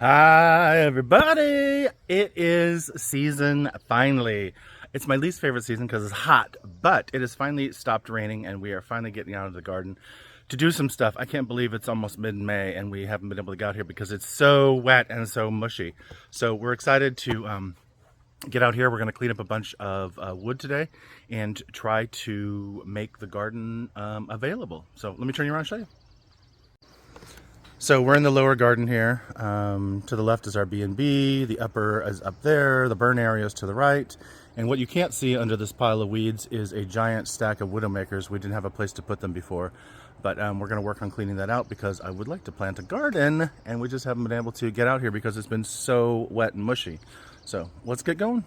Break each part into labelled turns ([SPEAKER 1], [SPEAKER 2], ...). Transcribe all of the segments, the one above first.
[SPEAKER 1] Hi, everybody. It is season finally. It's my least favorite season because it's hot, but it has finally stopped raining and we are finally getting out of the garden to do some stuff. I can't believe it's almost mid-May and we haven't been able to get out here because it's so wet and so mushy. So we're excited to get out here. We're going to clean up a bunch of wood today and try to make the garden available. So let me turn you around and show you. So we're in the lower garden here. To the left is our B&B, the upper is up there, the burn area is to the right. And what you can't see under this pile of weeds is a giant stack of widowmakers. We didn't have a place to put them before, but we're gonna work on cleaning that out because I would like to plant a garden and we just haven't been able to get out here because it's been so wet and mushy. So let's get going.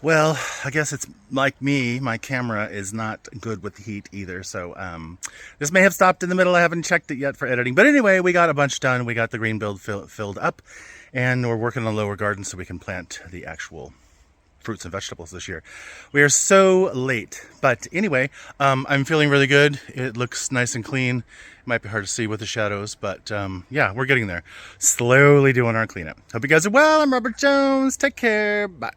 [SPEAKER 1] Well, I guess it's like me, my camera is not good with the heat either, so this may have stopped in the middle. I haven't checked it yet for editing. But anyway, we got a bunch done. We got the green build filled up, and we're working on the lower garden so we can plant the actual fruits and vegetables this year. We are so late, but anyway, I'm feeling really good. It looks nice and clean. It might be hard to see with the shadows, but yeah, we're getting there. Slowly doing our cleanup. Hope you guys are well. I'm Robert Jones. Take care. Bye.